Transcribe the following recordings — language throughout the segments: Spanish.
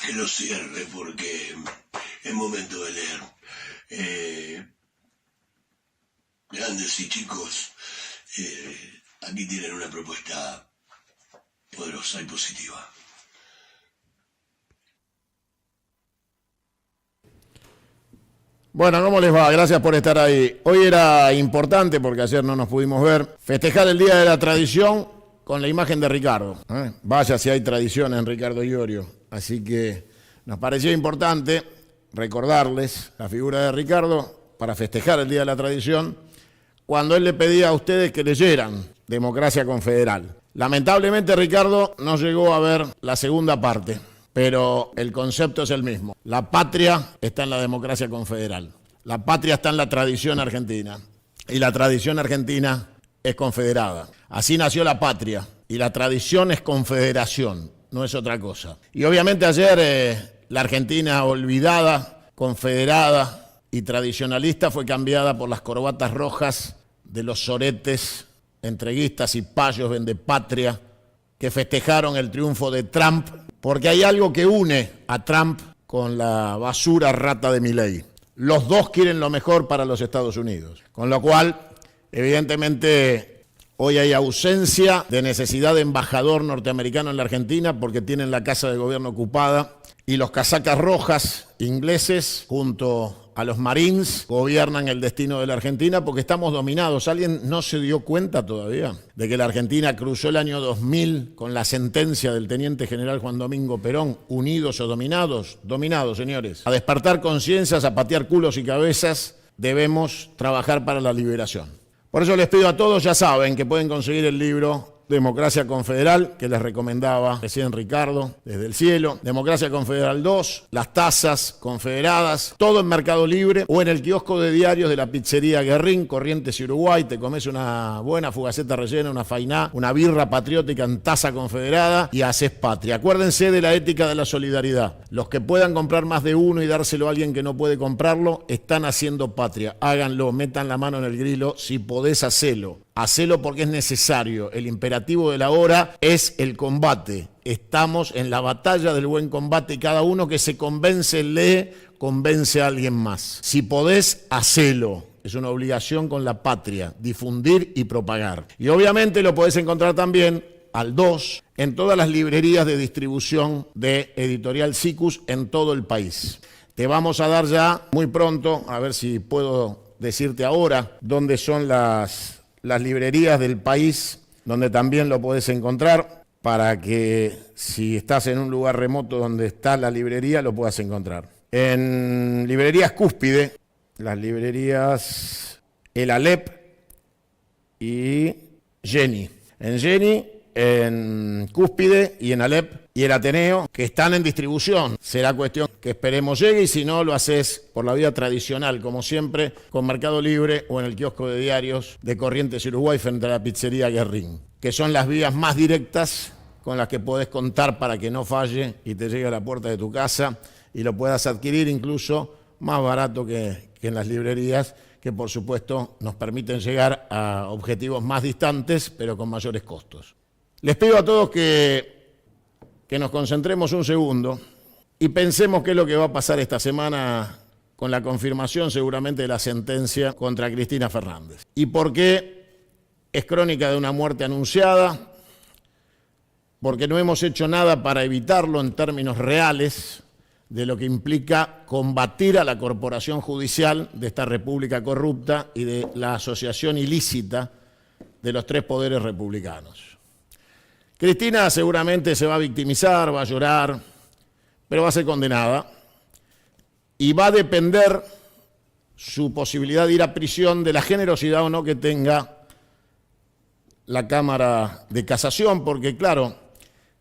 que lo cierre porque es momento de leer. Grandes y chicos, aquí tienen una propuesta poderosa y positiva. Bueno, ¿cómo les va? Gracias por estar ahí. Hoy era importante, porque ayer no nos pudimos ver, festejar el Día de la Tradición con la imagen de Ricardo. Vaya si hay tradición en Ricardo Iorio. Así que nos pareció importante recordarles la figura de Ricardo para festejar el Día de la Tradición, cuando él le pedía a ustedes que leyeran Democracia Confederal. Lamentablemente Ricardo no llegó a ver la segunda parte, pero el concepto es el mismo. La patria está en la democracia confederal. La patria está en la tradición argentina. Y la tradición argentina es confederada. Así nació la patria. Y la tradición es confederación, no es otra cosa. Y obviamente ayer la Argentina olvidada, confederada y tradicionalista fue cambiada por las corbatas rojas de los soretes, entreguistas y payos vendepatria que festejaron el triunfo de Trump, porque hay algo que une a Trump con la basura rata de Milei. Los dos quieren lo mejor para los Estados Unidos. Con lo cual, evidentemente, hoy hay ausencia de necesidad de embajador norteamericano en la Argentina porque tienen la casa de gobierno ocupada y los casacas rojas ingleses junto a los Marines gobiernan el destino de la Argentina porque estamos dominados. ¿Alguien no se dio cuenta todavía de que la Argentina cruzó el año 2000 con la sentencia del teniente general Juan Domingo Perón, unidos o dominados? Dominados, señores. A despertar conciencias, a patear culos y cabezas, debemos trabajar para la liberación. Por eso les pido a todos, ya saben que pueden conseguir el libro Democracia Confederal, que les recomendaba recién Ricardo, desde el cielo. Democracia Confederal 2, las tazas confederadas, todo en Mercado Libre o en el kiosco de diarios de la pizzería Guerrín, Corrientes y Uruguay. Te comes una buena fugaceta rellena, una fainá, una birra patriótica en taza confederada y haces patria. Acuérdense de la ética de la solidaridad. Los que puedan comprar más de uno y dárselo a alguien que no puede comprarlo, están haciendo patria. Háganlo, metan la mano en el grilo, si podés hacelo. Hacelo porque es necesario. El imperativo de la hora es el combate. Estamos en la batalla del buen combate y cada uno que se convence, lee, convence a alguien más. Si podés, hacelo. Es una obligación con la patria, difundir y propagar. Y obviamente lo podés encontrar también al 2 en todas las librerías de distribución de Editorial Sikus en todo el país. Te vamos a dar ya muy pronto, a ver si puedo decirte ahora, dónde son las librerías del país, donde también lo podés encontrar, para que si estás en un lugar remoto donde está la librería, lo puedas encontrar. En librerías Cúspide, las librerías El Alep y Jenny. En Jenny, en Cúspide y en Alep y el Ateneo, que están en distribución. Será cuestión que esperemos llegue y si no, lo haces por la vía tradicional, como siempre, con Mercado Libre o en el kiosco de diarios de Corrientes y Uruguay frente a la pizzería Guerrín, que son las vías más directas con las que podés contar para que no falle y te llegue a la puerta de tu casa y lo puedas adquirir incluso más barato que en las librerías, que por supuesto nos permiten llegar a objetivos más distantes, pero con mayores costos. Les pido a todos que nos concentremos un segundo y pensemos qué es lo que va a pasar esta semana con la confirmación seguramente de la sentencia contra Cristina Fernández. Y por qué es crónica de una muerte anunciada, porque no hemos hecho nada para evitarlo en términos reales de lo que implica combatir a la corporación judicial de esta república corrupta y de la asociación ilícita de los tres poderes republicanos. Cristina seguramente se va a victimizar, va a llorar, pero va a ser condenada y va a depender su posibilidad de ir a prisión de la generosidad o no que tenga la Cámara de Casación, porque claro,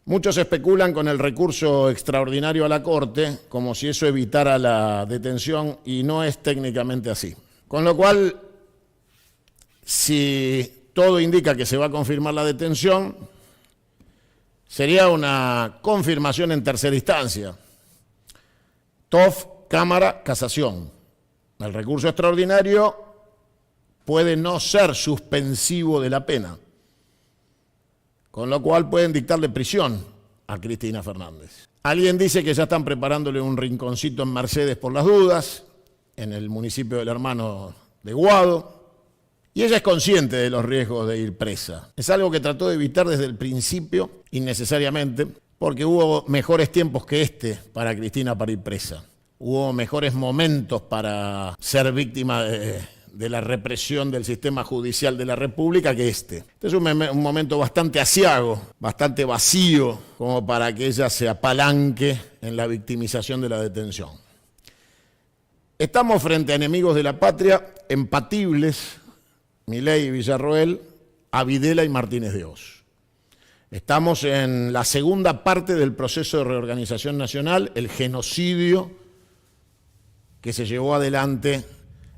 muchos especulan con el recurso extraordinario a la Corte como si eso evitara la detención y no es técnicamente así. Con lo cual, si todo indica que se va a confirmar la detención, sería una confirmación en tercera instancia. TOF, Cámara, Casación. El recurso extraordinario puede no ser suspensivo de la pena, con lo cual pueden dictarle prisión a Cristina Fernández. Alguien dice que ya están preparándole un rinconcito en Mercedes por las dudas, en el municipio del Hermano de Guado, y ella es consciente de los riesgos de ir presa. Es algo que trató de evitar desde el principio, innecesariamente, porque hubo mejores tiempos que este para Cristina para ir presa. Hubo mejores momentos para ser víctima de la represión del sistema judicial de la República que este. Este es un momento bastante aciago, bastante vacío, como para que ella se apalanque en la victimización de la detención. Estamos frente a enemigos de la patria empatibles, Milei y Villarroel, a Videla y Martínez de Hoz. Estamos en la segunda parte del proceso de reorganización nacional, el genocidio que se llevó adelante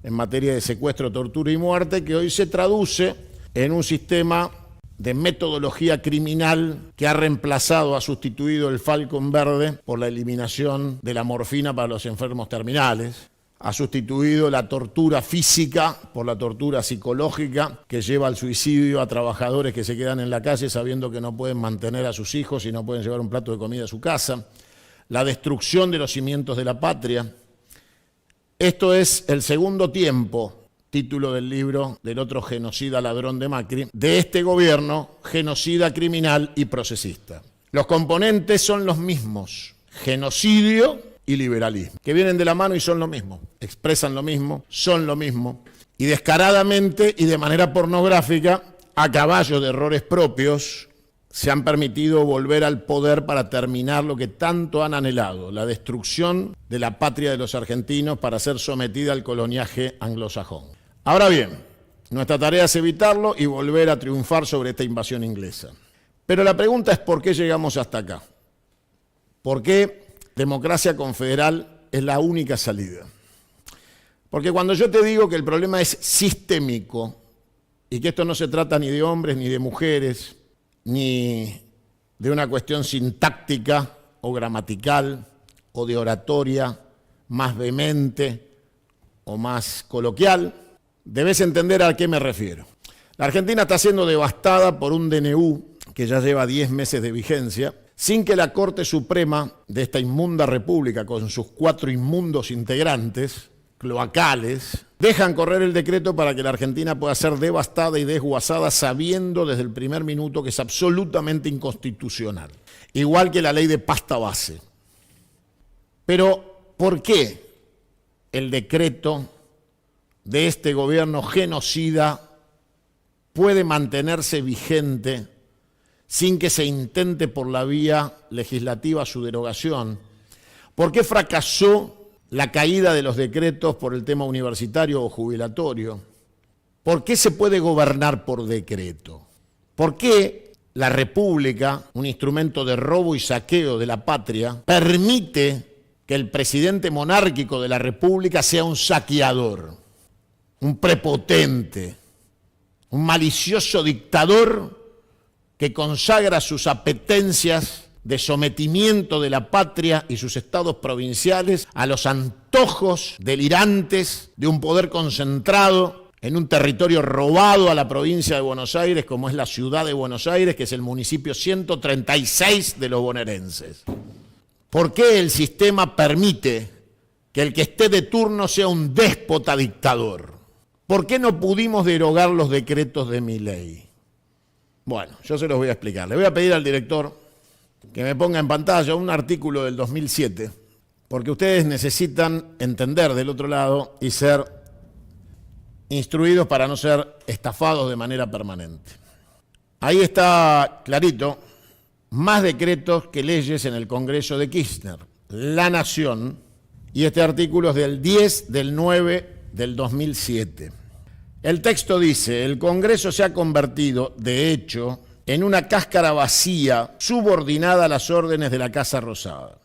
en materia de secuestro, tortura y muerte, que hoy se traduce en un sistema de metodología criminal que ha reemplazado, ha sustituido el Falcon Verde por la eliminación de la morfina para los enfermos terminales, ha sustituido la tortura física por la tortura psicológica que lleva al suicidio a trabajadores que se quedan en la calle sabiendo que no pueden mantener a sus hijos y no pueden llevar un plato de comida a su casa, la destrucción de los cimientos de la patria. Esto es el segundo tiempo, título del libro del otro genocida ladrón de Macri, de este gobierno genocida, criminal y procesista. Los componentes son los mismos, genocidio y liberalismo, que vienen de la mano y son lo mismo, expresan lo mismo, son lo mismo, y descaradamente y de manera pornográfica, a caballo de errores propios, se han permitido volver al poder para terminar lo que tanto han anhelado, la destrucción de la patria de los argentinos para ser sometida al coloniaje anglosajón. Ahora bien, nuestra tarea es evitarlo y volver a triunfar sobre esta invasión inglesa. Pero la pregunta es ¿por qué llegamos hasta acá? ¿Por qué democracia confederal es la única salida? Porque cuando yo te digo que el problema es sistémico y que esto no se trata ni de hombres ni de mujeres, ni de una cuestión sintáctica o gramatical o de oratoria más vehemente o más coloquial, debes entender a qué me refiero. La Argentina está siendo devastada por un DNU que ya lleva 10 meses de vigencia, sin que la Corte Suprema de esta inmunda república, con sus 4 inmundos integrantes, cloacales, dejan correr el decreto para que la Argentina pueda ser devastada y desguazada sabiendo desde el primer minuto que es absolutamente inconstitucional, igual que la ley de pasta base. Pero, ¿por qué el decreto de este gobierno genocida puede mantenerse vigente sin que se intente por la vía legislativa su derogación? ¿Por qué fracasó la caída de los decretos por el tema universitario o jubilatorio? ¿Por qué se puede gobernar por decreto? ¿Por qué la República, un instrumento de robo y saqueo de la patria, permite que el presidente monárquico de la República sea un saqueador, un prepotente, un malicioso dictador que consagra sus apetencias de sometimiento de la patria y sus estados provinciales a los antojos delirantes de un poder concentrado en un territorio robado a la provincia de Buenos Aires, como es la ciudad de Buenos Aires, que es el municipio 136 de los bonaerenses? ¿Por qué el sistema permite que el que esté de turno sea un déspota dictador? ¿Por qué no pudimos derogar los decretos de Milei? Bueno, yo se los voy a explicar. Le voy a pedir al director que me ponga en pantalla un artículo del 2007, porque ustedes necesitan entender del otro lado y ser instruidos para no ser estafados de manera permanente. Ahí está clarito, más decretos que leyes en el Congreso de Kirchner, La Nación, y este artículo es del 10/9 del 2007. El texto dice: el Congreso se ha convertido, de hecho, en una cáscara vacía subordinada a las órdenes de la Casa Rosada.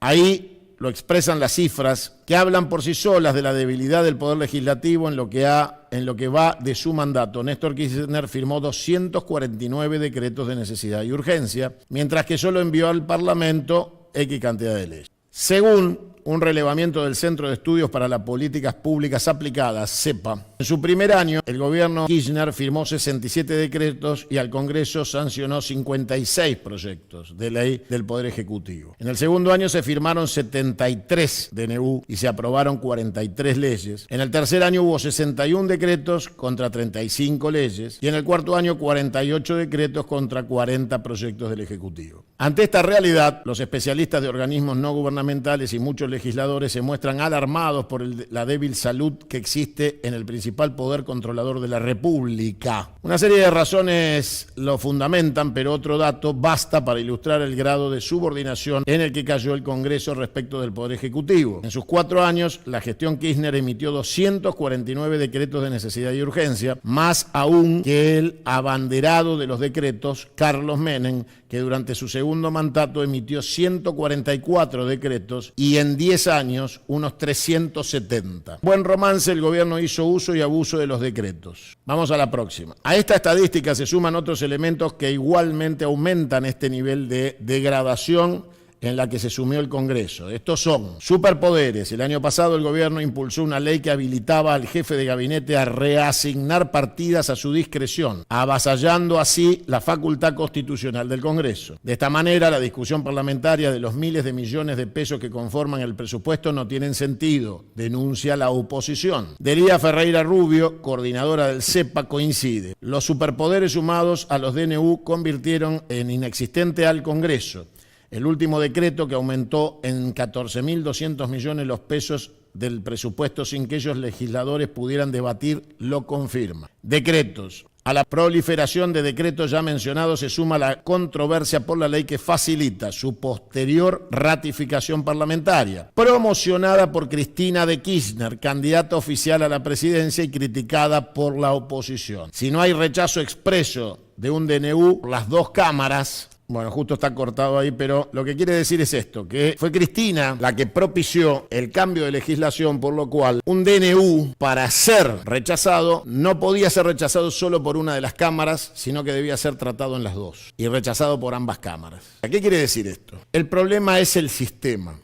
Ahí lo expresan las cifras que hablan por sí solas de la debilidad del Poder Legislativo en lo que va de su mandato. Néstor Kirchner firmó 249 decretos de necesidad y urgencia, mientras que solo envió al Parlamento X cantidad de leyes. Según un relevamiento del Centro de Estudios para las Políticas Públicas Aplicadas, CEPA. En su primer año, el gobierno Kirchner firmó 67 decretos y al Congreso sancionó 56 proyectos de ley del Poder Ejecutivo. En el segundo año se firmaron 73 DNU y se aprobaron 43 leyes. En el tercer año hubo 61 decretos contra 35 leyes y en el cuarto año 48 decretos contra 40 proyectos del Ejecutivo. Ante esta realidad, los especialistas de organismos no gubernamentales y muchos legisladores se muestran alarmados por la débil salud que existe en el principal poder controlador de la República. Una serie de razones lo fundamentan, pero otro dato basta para ilustrar el grado de subordinación en el que cayó el Congreso respecto del Poder Ejecutivo. En sus 4 años, la gestión Kirchner emitió 249 decretos de necesidad y urgencia, más aún que el abanderado de los decretos, Carlos Menem, que durante su segundo mandato emitió 144 decretos y en 10 años unos 370. Buen romance, el gobierno hizo uso y abuso de los decretos. Vamos a la próxima. A esta estadística se suman otros elementos que igualmente aumentan este nivel de degradación en la que se sumió el Congreso. Estos son superpoderes. El año pasado el gobierno impulsó una ley que habilitaba al jefe de gabinete a reasignar partidas a su discreción, avasallando así la facultad constitucional del Congreso. De esta manera, la discusión parlamentaria de los miles de millones de pesos que conforman el presupuesto no tienen sentido, denuncia la oposición. Delía Ferreira Rubio, coordinadora del CEPA, coincide. Los superpoderes sumados a los DNU convirtieron en inexistente al Congreso. El último decreto, que aumentó en 14.200 millones los pesos del presupuesto sin que ellos legisladores pudieran debatir, lo confirma. Decretos. A la proliferación de decretos ya mencionados se suma la controversia por la ley que facilita su posterior ratificación parlamentaria, promocionada por Cristina de Kirchner, candidata oficial a la presidencia y criticada por la oposición. Si no hay rechazo expreso de un DNU por las dos cámaras, bueno, justo está cortado ahí, pero lo que quiere decir es esto, que fue Cristina la que propició el cambio de legislación, por lo cual un DNU, para ser rechazado, no podía ser rechazado solo por una de las cámaras, sino que debía ser tratado en las dos y rechazado por ambas cámaras. ¿Qué quiere decir esto? El problema es el sistema.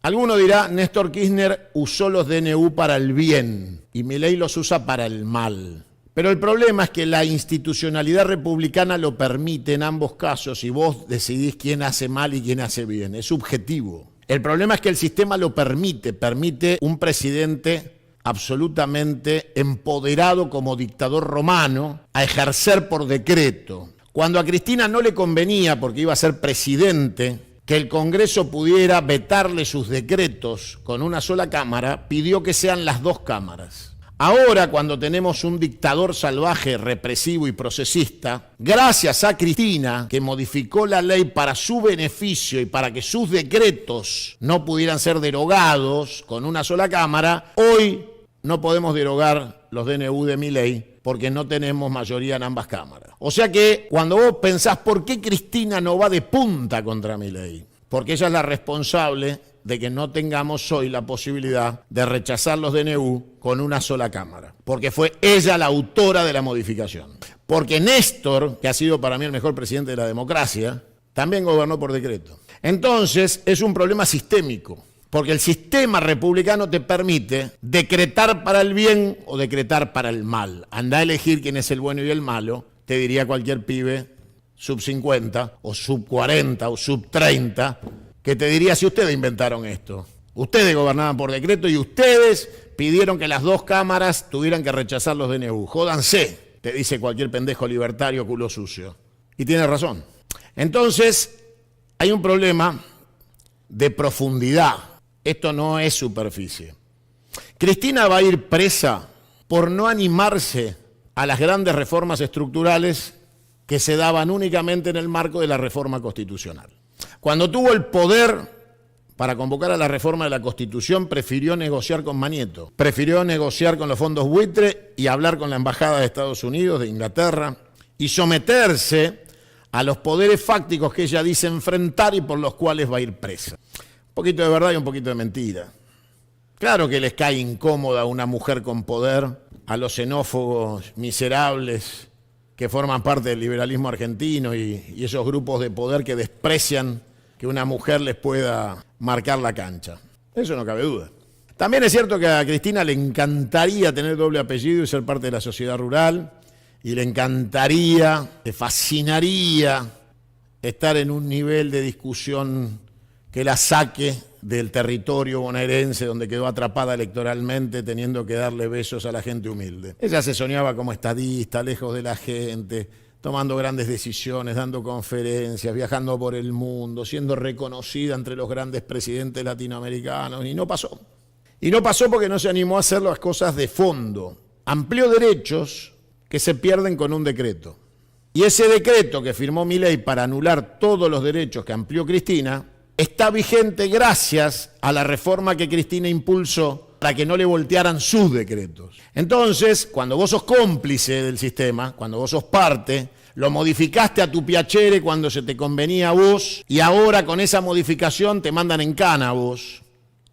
Alguno dirá, Néstor Kirchner usó los DNU para el bien y Milei los usa para el mal. Pero el problema es que la institucionalidad republicana lo permite en ambos casos y vos decidís quién hace mal y quién hace bien. Es subjetivo. El problema es que el sistema lo permite un presidente absolutamente empoderado como dictador romano a ejercer por decreto. Cuando a Cristina no le convenía, porque iba a ser presidente, que el Congreso pudiera vetarle sus decretos con una sola cámara, pidió que sean las dos cámaras. Ahora, cuando tenemos un dictador salvaje, represivo y procesista, gracias a Cristina, que modificó la ley para su beneficio y para que sus decretos no pudieran ser derogados con una sola cámara, hoy no podemos derogar los DNU de Milei porque no tenemos mayoría en ambas cámaras. O sea que cuando vos pensás por qué Cristina no va de punta contra Milei, porque ella es la responsable de que no tengamos hoy la posibilidad de rechazar los DNU con una sola cámara, porque fue ella la autora de la modificación. Porque Néstor, que ha sido para mí el mejor presidente de la democracia, también gobernó por decreto. Entonces es un problema sistémico, porque el sistema republicano te permite decretar para el bien o decretar para el mal. Andá a elegir quién es el bueno y el malo, te diría cualquier pibe sub 50 o sub 40 o sub 30, que te diría si ustedes inventaron esto. Ustedes gobernaban por decreto y ustedes pidieron que las dos cámaras tuvieran que rechazar los DNU. Jódanse, te dice cualquier pendejo libertario culo sucio. Y tiene razón. Entonces, hay un problema de profundidad. Esto no es superficie. Cristina va a ir presa por no animarse a las grandes reformas estructurales que se daban únicamente en el marco de la reforma constitucional. Cuando tuvo el poder para convocar a la reforma de la Constitución, prefirió negociar con Manieto, prefirió negociar con los fondos buitre y hablar con la Embajada de Estados Unidos, de Inglaterra, y someterse a los poderes fácticos que ella dice enfrentar y por los cuales va a ir presa. Un poquito de verdad y un poquito de mentira. Claro que les cae incómoda una mujer con poder a los xenófobos miserables que forman parte del liberalismo argentino y esos grupos de poder que desprecian que una mujer les pueda marcar la cancha. Eso no cabe duda. También es cierto que a Cristina le encantaría tener doble apellido y ser parte de la sociedad rural, y le encantaría, le fascinaría estar en un nivel de discusión que la saque del territorio bonaerense donde quedó atrapada electoralmente teniendo que darle besos a la gente humilde. Ella se soñaba como estadista, lejos de la gente, tomando grandes decisiones, dando conferencias, viajando por el mundo, siendo reconocida entre los grandes presidentes latinoamericanos, y no pasó. Y no pasó porque no se animó a hacer las cosas de fondo. Amplió derechos que se pierden con un decreto. Y ese decreto que firmó Milei para anular todos los derechos que amplió Cristina está vigente gracias a la reforma que Cristina impulsó para que no le voltearan sus decretos. Entonces, cuando vos sos cómplice del sistema, cuando vos sos parte, lo modificaste a tu piacere cuando se te convenía a vos, y ahora con esa modificación te mandan en cana a vos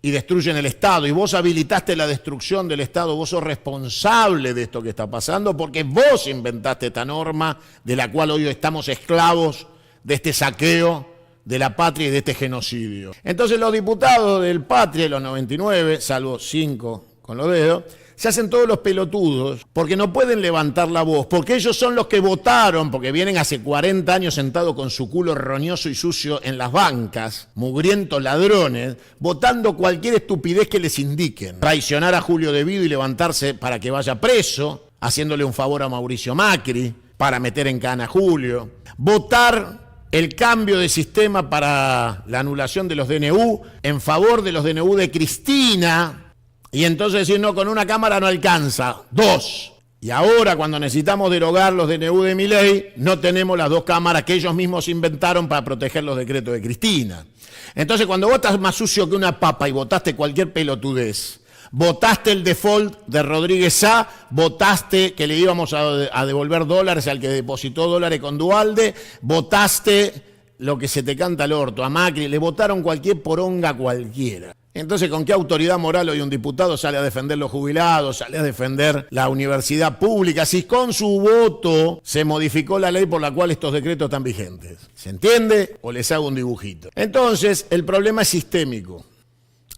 y destruyen el Estado, y vos habilitaste la destrucción del Estado, vos sos responsable de esto que está pasando porque vos inventaste esta norma de la cual hoy estamos esclavos de este saqueo de la patria y de este genocidio. Entonces los diputados del Patria, los 99, salvo 5 con los dedos, se hacen todos los pelotudos porque no pueden levantar la voz, porque ellos son los que votaron, porque vienen hace 40 años sentados con su culo roñoso y sucio en las bancas, mugrientos ladrones, votando cualquier estupidez que les indiquen. Traicionar a Julio De Vido y levantarse para que vaya preso, haciéndole un favor a Mauricio Macri, para meter en cana a Julio. Votar el cambio de sistema para la anulación de los DNU en favor de los DNU de Cristina. Y entonces decir, no, con una cámara no alcanza, 2. Y ahora cuando necesitamos derogar los DNU de Milei, no tenemos las 2 cámaras que ellos mismos inventaron para proteger los decretos de Cristina. Entonces cuando vos estás más sucio que una papa y votaste cualquier pelotudez, votaste el default de Rodríguez Sá, votaste que le íbamos a devolver dólares al que depositó dólares con Duhalde, votaste lo que se te canta al orto, a Macri, le votaron cualquier poronga cualquiera. Entonces, ¿con qué autoridad moral hoy un diputado sale a defender los jubilados, sale a defender la universidad pública, si con su voto se modificó la ley por la cual estos decretos están vigentes? ¿Se entiende? ¿O les hago un dibujito? Entonces, el problema es sistémico.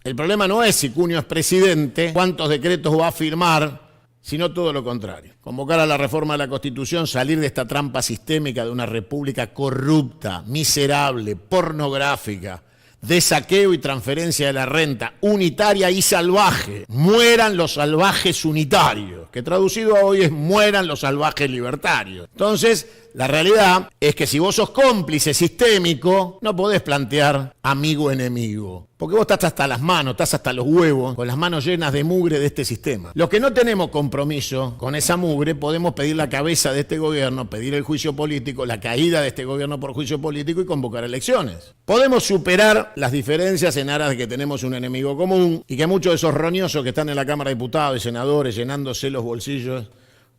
El problema no es si Cunio es presidente, cuántos decretos va a firmar, sino todo lo contrario. Convocar a la reforma de la Constitución, salir de esta trampa sistémica de una república corrupta, miserable, pornográfica, de saqueo y transferencia de la renta, unitaria y salvaje. Mueran los salvajes unitarios, que traducido a hoy es mueran los salvajes libertarios. Entonces, la realidad es que si vos sos cómplice sistémico, no podés plantear amigo-enemigo. Porque vos estás hasta las manos, estás hasta los huevos, con las manos llenas de mugre de este sistema. Los que no tenemos compromiso con esa mugre, podemos pedir la cabeza de este gobierno, pedir el juicio político, la caída de este gobierno por juicio político y convocar elecciones. Podemos superar las diferencias en aras de que tenemos un enemigo común y que muchos de esos roñosos que están en la Cámara de Diputados y senadores llenándose los bolsillos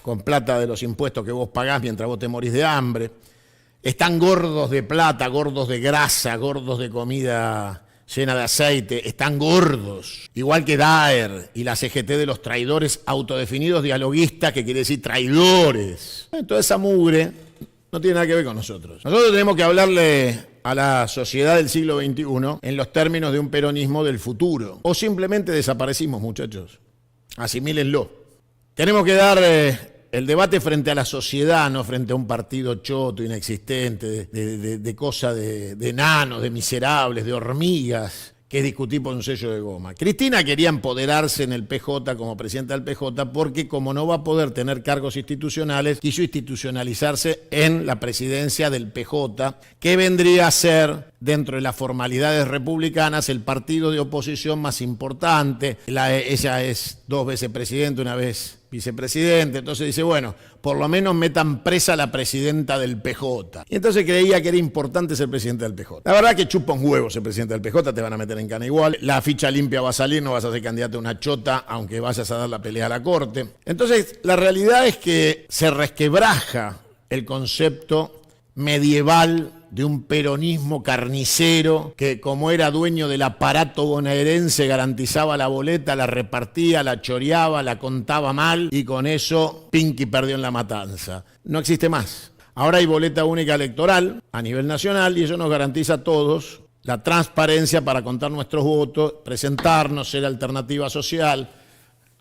con plata de los impuestos que vos pagás mientras vos te morís de hambre, están gordos de plata, gordos de grasa, gordos de comida llena de aceite, están gordos, igual que Daer y la CGT de los traidores autodefinidos dialoguistas, que quiere decir traidores. Toda esa mugre no tiene nada que ver con nosotros. Nosotros tenemos que hablarle a la sociedad del siglo XXI en los términos de un peronismo del futuro. O simplemente desaparecimos, muchachos. Asimílenlo. Tenemos que dar el debate frente a la sociedad, no frente a un partido choto, inexistente, de cosas de enanos, de miserables, de hormigas, que es discutir por un sello de goma. Cristina quería empoderarse en el PJ como presidenta del PJ porque, como no va a poder tener cargos institucionales, quiso institucionalizarse en la presidencia del PJ, que vendría a ser, dentro de las formalidades republicanas, el partido de oposición más importante. Ella es 2 veces presidente, 1 vez vicepresidente, entonces dice, bueno, por lo menos metan presa a la presidenta del PJ. Y entonces creía que era importante ser presidente del PJ. La verdad que chupa un huevo ser presidente del PJ, te van a meter en cana igual, la ficha limpia va a salir, no vas a ser candidato a una chota, aunque vayas a dar la pelea a la corte. Entonces, la realidad es que se resquebraja el concepto medieval de un peronismo carnicero que, como era dueño del aparato bonaerense, garantizaba la boleta, la repartía, la choreaba, la contaba mal y con eso Pinky perdió en la matanza. No existe más. Ahora hay boleta única electoral a nivel nacional y eso nos garantiza a todos la transparencia para contar nuestros votos, presentarnos, ser alternativa social,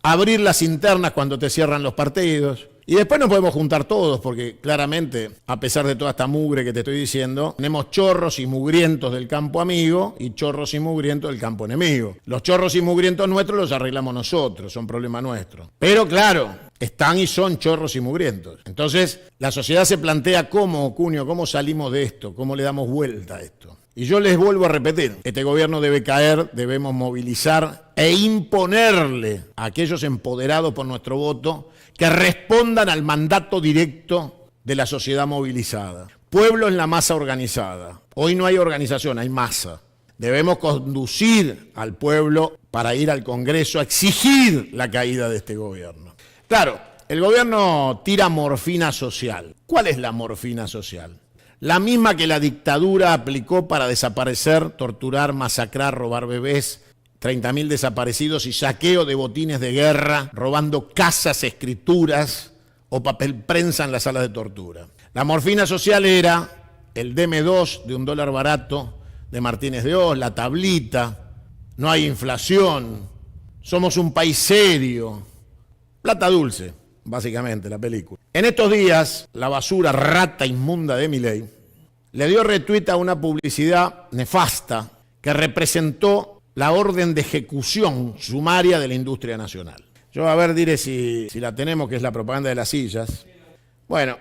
abrir las internas cuando te cierran los partidos. Y después nos podemos juntar todos, porque claramente, a pesar de toda esta mugre que te estoy diciendo, tenemos chorros y mugrientos del campo amigo y chorros y mugrientos del campo enemigo. Los chorros y mugrientos nuestros los arreglamos nosotros, son problema nuestro. Pero claro, están y son chorros y mugrientos. Entonces, la sociedad se plantea cómo, Cunio, cómo salimos de esto, cómo le damos vuelta a esto. Y yo les vuelvo a repetir, este gobierno debe caer, debemos movilizar e imponerle a aquellos empoderados por nuestro voto que respondan al mandato directo de la sociedad movilizada. Pueblo es la masa organizada. Hoy no hay organización, hay masa. Debemos conducir al pueblo para ir al Congreso a exigir la caída de este gobierno. Claro, el gobierno tira morfina social. ¿Cuál es la morfina social? La misma que la dictadura aplicó para desaparecer, torturar, masacrar, robar bebés, 30.000 desaparecidos y saqueo de botines de guerra, robando casas, escrituras o papel prensa en las salas de tortura. La morfina social era el DM2 de $1 barato de Martínez de Hoz, la tablita, no hay inflación, somos un país serio, plata dulce, básicamente la película. En estos días, la basura rata inmunda de Milei le dio retweet a una publicidad nefasta que representó la orden de ejecución sumaria de la industria nacional. Yo a ver, diré si la tenemos, que es la propaganda de las sillas. Bueno,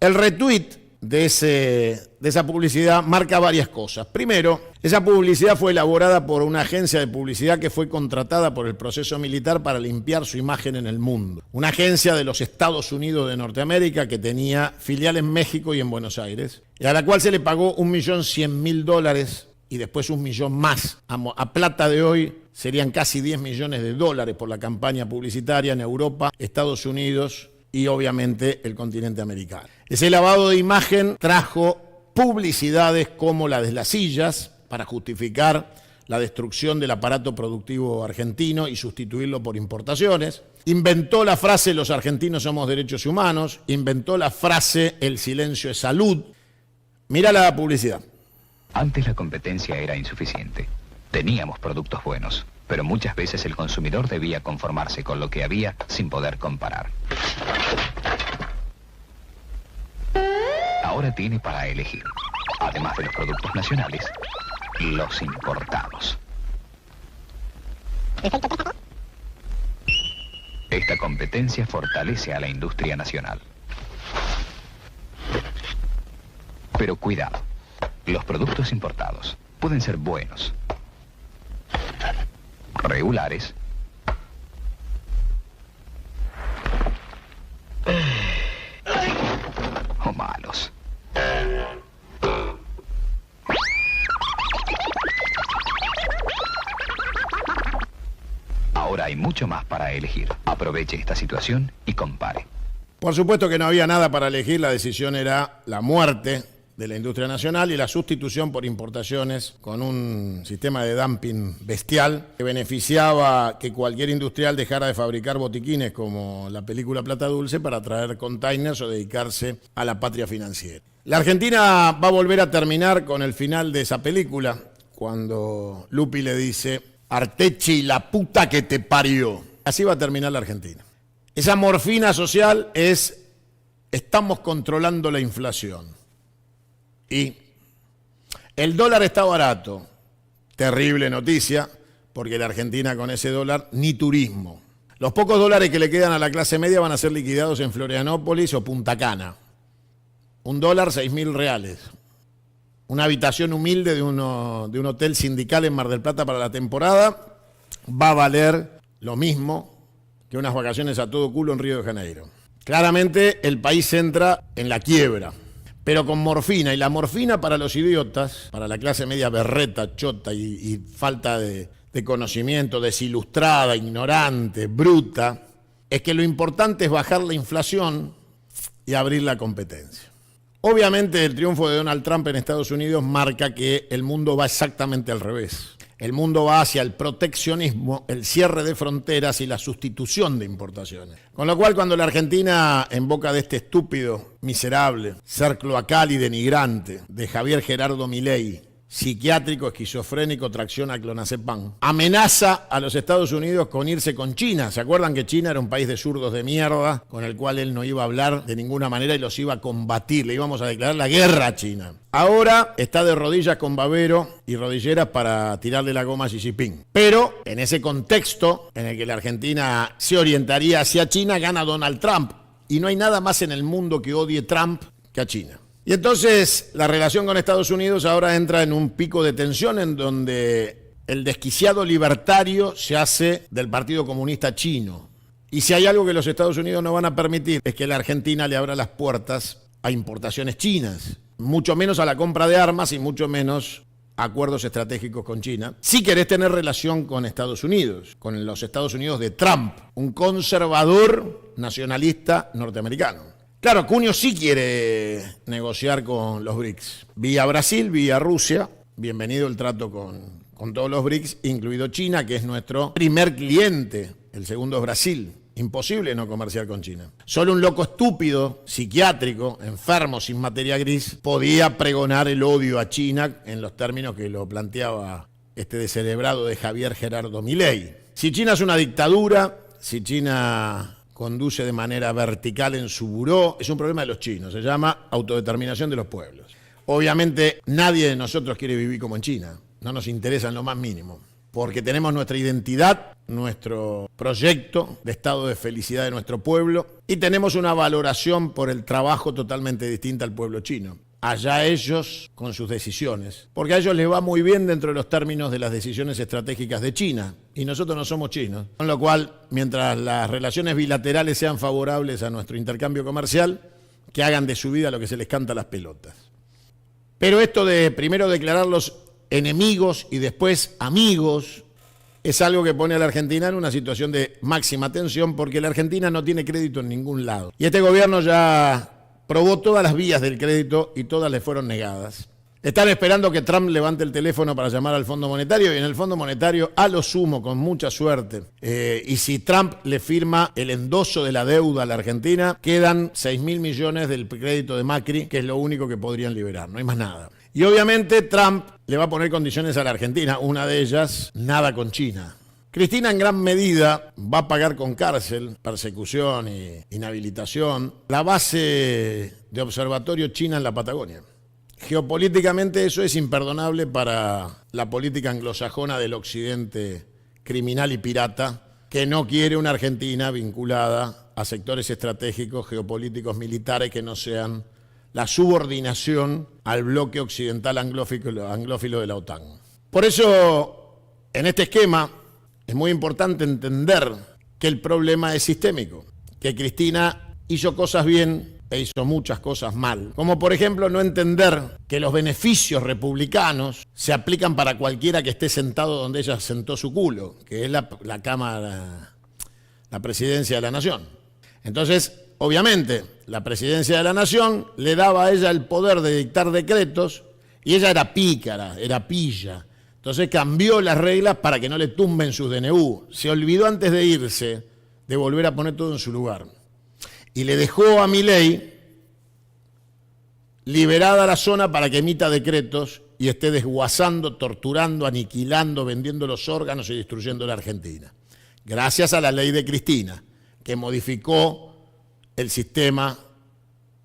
el retweet de esa publicidad marca varias cosas. Primero, esa publicidad fue elaborada por una agencia de publicidad que fue contratada por el proceso militar para limpiar su imagen en el mundo. Una agencia de los Estados Unidos de Norteamérica que tenía filial en México y en Buenos Aires, y a la cual se le pagó $1.100.000 y después $1 millón más. A plata de hoy serían casi $10 millones por la campaña publicitaria en Europa, Estados Unidos y obviamente el continente americano. Ese lavado de imagen trajo publicidades como la de las sillas para justificar la destrucción del aparato productivo argentino y sustituirlo por importaciones. Inventó la frase "los argentinos somos derechos humanos", inventó la frase "el silencio es salud". Mira la publicidad. Antes la competencia era insuficiente. Teníamos productos buenos, pero muchas veces el consumidor debía conformarse con lo que había sin poder comparar. Ahora tiene para elegir, además de los productos nacionales, los importados. Esta competencia fortalece a la industria nacional. Pero cuidado, los productos importados pueden ser buenos, regulares o malos. Ahora hay mucho más para elegir. Aproveche esta situación y compare. Por supuesto que no había nada para elegir, la decisión era la muerte de la industria nacional y la sustitución por importaciones con un sistema de dumping bestial que beneficiaba que cualquier industrial dejara de fabricar botiquines como la película Plata Dulce para traer containers o dedicarse a la patria financiera. La Argentina va a volver a terminar con el final de esa película, cuando Lupi le dice: "Artechi, la puta que te parió". Así va a terminar la Argentina. Esa morfina social es: estamos controlando la inflación. Y el dólar está barato. Terrible noticia, porque la Argentina con ese dólar ni turismo. Los pocos dólares que le quedan a la clase media van a ser liquidados en Florianópolis o Punta Cana. $1, 6.000 reales. Una habitación humilde de un hotel sindical en Mar del Plata para la temporada va a valer lo mismo que unas vacaciones a todo culo en Río de Janeiro. Claramente el país entra en la quiebra, pero con morfina. Y la morfina para los idiotas, para la clase media berreta, chota y falta de conocimiento, desilustrada, ignorante, bruta, es que lo importante es bajar la inflación y abrir la competencia. Obviamente el triunfo de Donald Trump en Estados Unidos marca que el mundo va exactamente al revés. El mundo va hacia el proteccionismo, el cierre de fronteras y la sustitución de importaciones. Con lo cual, cuando la Argentina, en boca de este estúpido, miserable, ser cloacal y denigrante de Javier Gerardo Milei, psiquiátrico, esquizofrénico, tracciona clonazepam, amenaza a los Estados Unidos con irse con China. ¿Se acuerdan que China era un país de zurdos de mierda con el cual él no iba a hablar de ninguna manera y los iba a combatir? Le íbamos a declarar la guerra a China. Ahora está de rodillas con babero y rodilleras para tirarle la goma a Xi Jinping. Pero en ese contexto en el que la Argentina se orientaría hacia China, gana Donald Trump. Y no hay nada más en el mundo que odie Trump que a China. Y entonces la relación con Estados Unidos ahora entra en un pico de tensión en donde el desquiciado libertario se hace del Partido Comunista Chino. Y si hay algo que los Estados Unidos no van a permitir es que la Argentina le abra las puertas a importaciones chinas, mucho menos a la compra de armas y mucho menos a acuerdos estratégicos con China. Si querés tener relación con Estados Unidos, con los Estados Unidos de Trump, un conservador nacionalista norteamericano. Claro, Cunio sí quiere negociar con los BRICS. Vía Brasil, vía Rusia. Bienvenido el trato con todos los BRICS, incluido China, que es nuestro primer cliente. El segundo es Brasil. Imposible no comerciar con China. Solo un loco estúpido, psiquiátrico, enfermo, sin materia gris, podía pregonar el odio a China en los términos que lo planteaba este descerebrado de Javier Gerardo Milei. Si China es una dictadura, si China conduce de manera vertical en su buró, es un problema de los chinos, se llama autodeterminación de los pueblos. Obviamente nadie de nosotros quiere vivir como en China, no nos interesa en lo más mínimo, porque tenemos nuestra identidad, nuestro proyecto de estado de felicidad de nuestro pueblo y tenemos una valoración por el trabajo totalmente distinta al pueblo chino. Allá ellos con sus decisiones, porque a ellos les va muy bien dentro de los términos de las decisiones estratégicas de China, y nosotros no somos chinos. Con lo cual, mientras las relaciones bilaterales sean favorables a nuestro intercambio comercial, que hagan de su vida lo que se les canta a las pelotas. Pero esto de primero declararlos enemigos y después amigos, es algo que pone a la Argentina en una situación de máxima tensión, porque la Argentina no tiene crédito en ningún lado. Y este gobierno ya probó todas las vías del crédito y todas le fueron negadas. Están esperando que Trump levante el teléfono para llamar al Fondo Monetario y en el Fondo Monetario, a lo sumo, con mucha suerte, y si Trump le firma el endoso de la deuda a la Argentina, quedan 6.000 millones del crédito de Macri, que es lo único que podrían liberar, no hay más nada. Y obviamente Trump le va a poner condiciones a la Argentina, una de ellas, nada con China. Cristina en gran medida va a pagar con cárcel, persecución e inhabilitación la base de observatorio china en la Patagonia. Geopolíticamente eso es imperdonable para la política anglosajona del occidente criminal y pirata, que no quiere una Argentina vinculada a sectores estratégicos, geopolíticos, militares que no sean la subordinación al bloque occidental anglófilo de la OTAN. Por eso, en este esquema, es muy importante entender que el problema es sistémico, que Cristina hizo cosas bien e hizo muchas cosas mal. Como por ejemplo no entender que los beneficios republicanos se aplican para cualquiera que esté sentado donde ella sentó su culo, que es la Cámara, la Presidencia de la Nación. Entonces, obviamente, la Presidencia de la Nación le daba a ella el poder de dictar decretos y ella era pícara, era pilla. Entonces cambió las reglas para que no le tumben sus DNU. Se olvidó antes de irse de volver a poner todo en su lugar. Y le dejó a Milei liberada la zona para que emita decretos y esté desguazando, torturando, aniquilando, vendiendo los órganos y destruyendo la Argentina. Gracias a la ley de Cristina, que modificó el sistema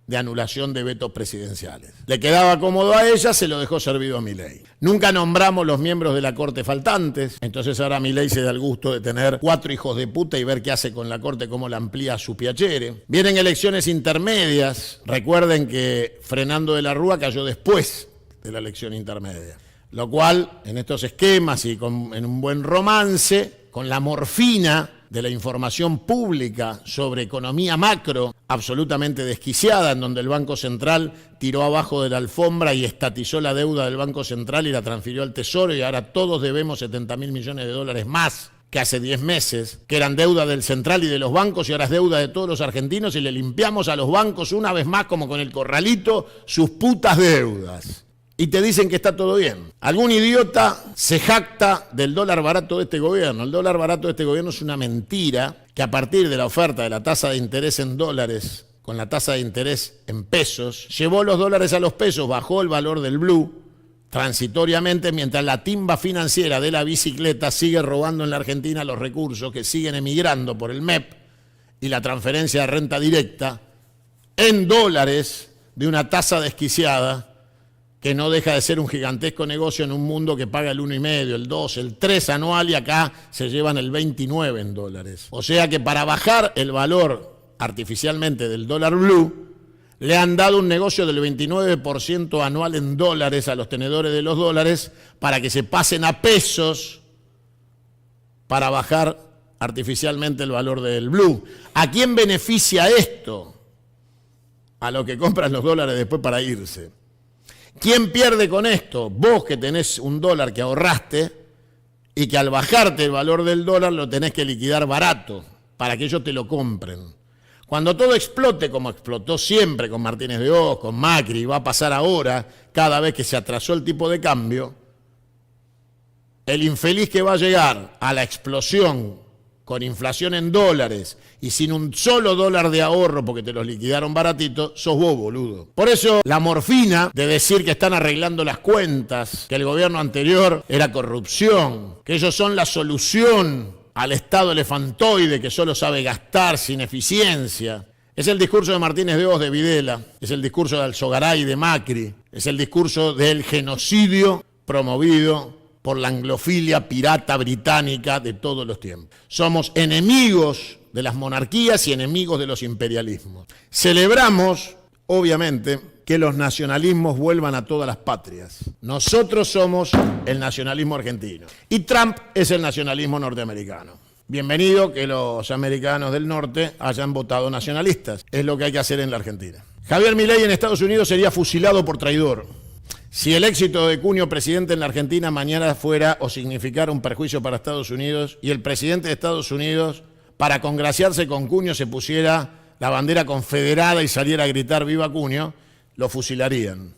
de anulación de vetos presidenciales. Le quedaba cómodo a ella, se lo dejó servido a Milei. Nunca nombramos los miembros de la Corte faltantes, entonces ahora Milei se da el gusto de tener 4 hijos de puta y ver qué hace con la Corte, cómo la amplía a su piacere. Vienen elecciones intermedias, recuerden que Fernando de la Rúa cayó después de la elección intermedia. Lo cual, en estos esquemas y en un buen romance, con la morfina de la información pública sobre economía macro absolutamente desquiciada, en donde el Banco Central tiró abajo de la alfombra y estatizó la deuda del Banco Central y la transfirió al Tesoro, y ahora todos debemos 70.000 millones de dólares más que hace 10 meses, que eran deuda del Central y de los bancos, y ahora es deuda de todos los argentinos, y le limpiamos a los bancos una vez más, como con el corralito, sus putas deudas. Y te dicen que está todo bien. Algún idiota se jacta del dólar barato de este gobierno. El dólar barato de este gobierno es una mentira que a partir de la oferta de la tasa de interés en dólares con la tasa de interés en pesos, llevó los dólares a los pesos, bajó el valor del blue transitoriamente, mientras la timba financiera de la bicicleta sigue robando en la Argentina los recursos que siguen emigrando por el MEP y la transferencia de renta directa en dólares de una tasa desquiciada que no deja de ser un gigantesco negocio en un mundo que paga el 1,5, el 2, el 3 anual y acá se llevan el 29 en dólares. O sea que para bajar el valor artificialmente del dólar blue, le han dado un negocio del 29% anual en dólares a los tenedores de los dólares para que se pasen a pesos para bajar artificialmente el valor del blue. ¿A quién beneficia esto? A los que compran los dólares después para irse. ¿Quién pierde con esto? Vos que tenés un dólar que ahorraste y que al bajarte el valor del dólar lo tenés que liquidar barato para que ellos te lo compren. Cuando todo explote, como explotó siempre con Martínez de Hoz, con Macri, y va a pasar ahora, cada vez que se atrasó el tipo de cambio, el infeliz que va a llegar a la explosión con inflación en dólares y sin un solo dólar de ahorro porque te los liquidaron baratito, sos vos, boludo. Por eso la morfina de decir que están arreglando las cuentas, que el gobierno anterior era corrupción, que ellos son la solución al Estado elefantoide que solo sabe gastar sin eficiencia. Es el discurso de Martínez de Hoz, de Videla, es el discurso de Alzogaray, de Macri, es el discurso del genocidio promovido por la anglofilia pirata británica de todos los tiempos. Somos enemigos de las monarquías y enemigos de los imperialismos. Celebramos, obviamente, que los nacionalismos vuelvan a todas las patrias. Nosotros somos el nacionalismo argentino y Trump es el nacionalismo norteamericano. Bienvenido que los americanos del norte hayan votado nacionalistas. Es lo que hay que hacer en la Argentina. Javier Milei en Estados Unidos sería fusilado por traidor. Si el éxito de Cunio presidente en la Argentina mañana fuera o significara un perjuicio para Estados Unidos y el presidente de Estados Unidos, para congraciarse con Cunio, se pusiera la bandera confederada y saliera a gritar «Viva Cunio», lo fusilarían.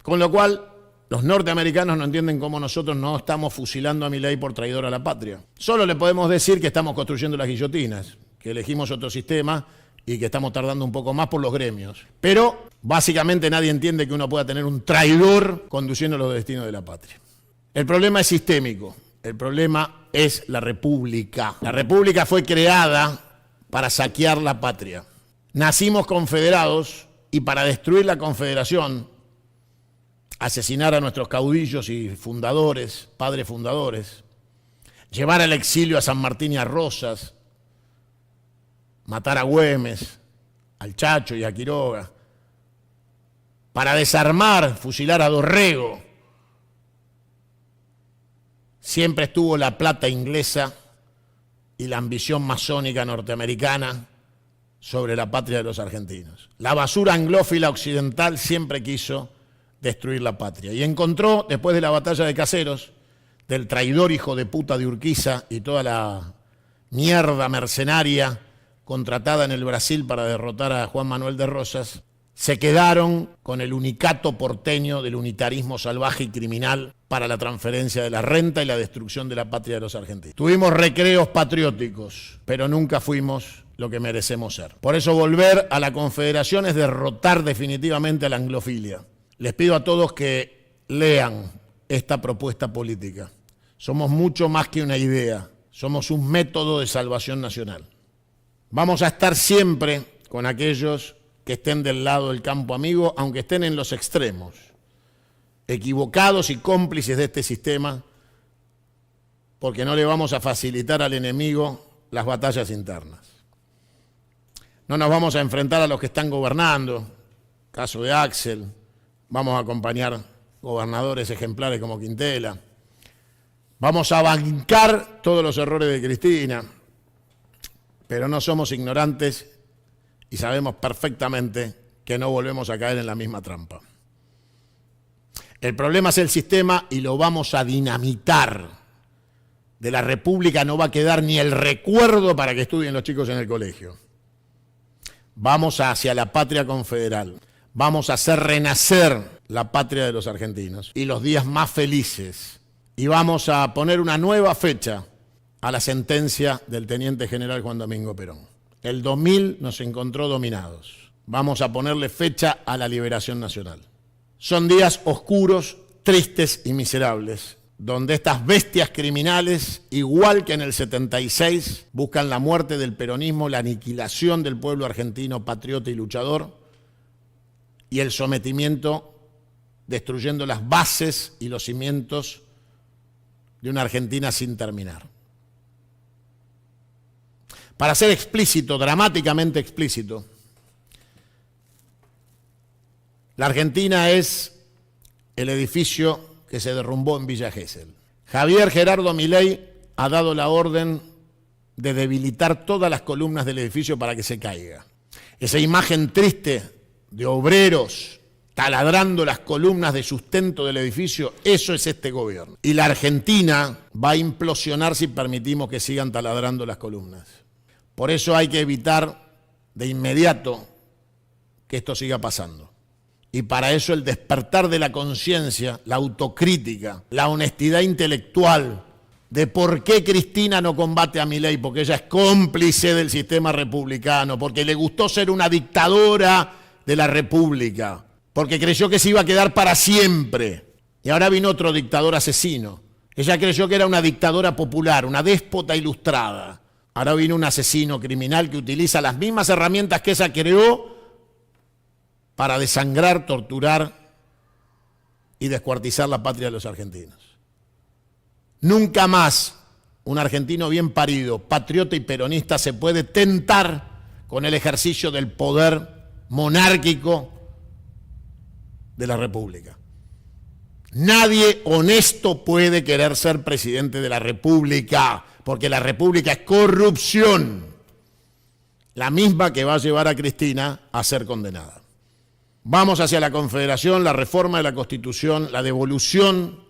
Con lo cual, los norteamericanos no entienden cómo nosotros no estamos fusilando a Milei por traidor a la patria. Solo le podemos decir que estamos construyendo las guillotinas, que elegimos otro sistema y que estamos tardando un poco más por los gremios. Pero básicamente nadie entiende que uno pueda tener un traidor conduciendo los destinos de la patria. El problema es sistémico. El problema es la República. La República fue creada para saquear la patria. Nacimos confederados y para destruir la confederación, asesinar a nuestros caudillos y fundadores, padres fundadores, llevar al exilio a San Martín y a Rosas, matar a Güemes, al Chacho y a Quiroga, para desarmar, fusilar a Dorrego. Siempre estuvo la plata inglesa y la ambición masónica norteamericana sobre la patria de los argentinos. La basura anglófila occidental siempre quiso destruir la patria y encontró, después de la batalla de Caseros, del traidor hijo de puta de Urquiza y toda la mierda mercenaria contratada en el Brasil para derrotar a Juan Manuel de Rosas, se quedaron con el unicato porteño del unitarismo salvaje y criminal para la transferencia de la renta y la destrucción de la patria de los argentinos. Tuvimos recreos patrióticos, pero nunca fuimos lo que merecemos ser. Por eso volver a la Confederación es derrotar definitivamente a la anglofilia. Les pido a todos que lean esta propuesta política. Somos mucho más que una idea, somos un método de salvación nacional. Vamos a estar siempre con aquellos que estén del lado del campo amigo, aunque estén en los extremos, equivocados y cómplices de este sistema, porque no le vamos a facilitar al enemigo las batallas internas. No nos vamos a enfrentar a los que están gobernando, caso de Axel, vamos a acompañar gobernadores ejemplares como Quintela, vamos a bancar todos los errores de Cristina, pero no somos ignorantes y sabemos perfectamente que no volvemos a caer en la misma trampa. El problema es el sistema y lo vamos a dinamitar. De la República no va a quedar ni el recuerdo para que estudien los chicos en el colegio. Vamos hacia la patria confederal. Vamos a hacer renacer la patria de los argentinos y los días más felices. Y vamos a poner una nueva fecha a la sentencia del teniente general Juan Domingo Perón. El 2000 nos encontró dominados. Vamos a ponerle fecha a la liberación nacional. Son días oscuros tristes y miserables, donde estas bestias criminales, igual que en el 76, buscan la muerte del peronismo, la aniquilación del pueblo argentino patriota y luchador, y el sometimiento, destruyendo las bases y los cimientos de una Argentina sin terminar. Para ser explícito, dramáticamente explícito, la Argentina es el edificio que se derrumbó en Villa Gesell. Javier Gerardo Milei ha dado la orden de debilitar todas las columnas del edificio para que se caiga. Esa imagen triste de obreros taladrando las columnas de sustento del edificio, eso es este gobierno. Y la Argentina va a implosionar si permitimos que sigan taladrando las columnas. Por eso hay que evitar de inmediato que esto siga pasando. Y para eso el despertar de la conciencia, la autocrítica, la honestidad intelectual de por qué Cristina no combate a Milei, porque ella es cómplice del sistema republicano, porque le gustó ser una dictadora de la República, porque creyó que se iba a quedar para siempre. Y ahora vino otro dictador asesino. Ella creyó que era una dictadora popular, una déspota ilustrada. Ahora vino un asesino criminal que utiliza las mismas herramientas que ella creó para desangrar, torturar y descuartizar la patria de los argentinos. Nunca más un argentino bien parido, patriota y peronista se puede tentar con el ejercicio del poder monárquico de la República. Nadie honesto puede querer ser presidente de la República, porque la República es corrupción, la misma que va a llevar a Cristina a ser condenada. Vamos hacia la confederación, la reforma de la Constitución, la devolución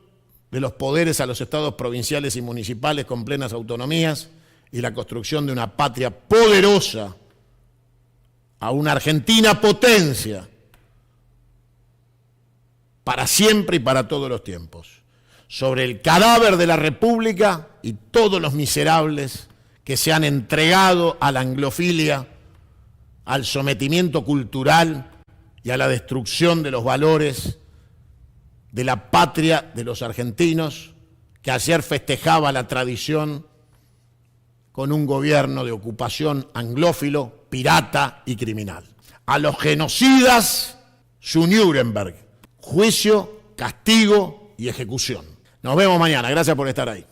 de los poderes a los estados provinciales y municipales con plenas autonomías y la construcción de una patria poderosa, a una Argentina potencia, para siempre y para todos los tiempos, sobre el cadáver de la República y todos los miserables que se han entregado a la anglofilia, al sometimiento cultural y a la destrucción de los valores de la patria de los argentinos, que ayer festejaba la tradición con un gobierno de ocupación anglófilo, pirata y criminal. A los genocidas, su Nuremberg, juicio, castigo y ejecución. Nos vemos mañana. Gracias por estar ahí.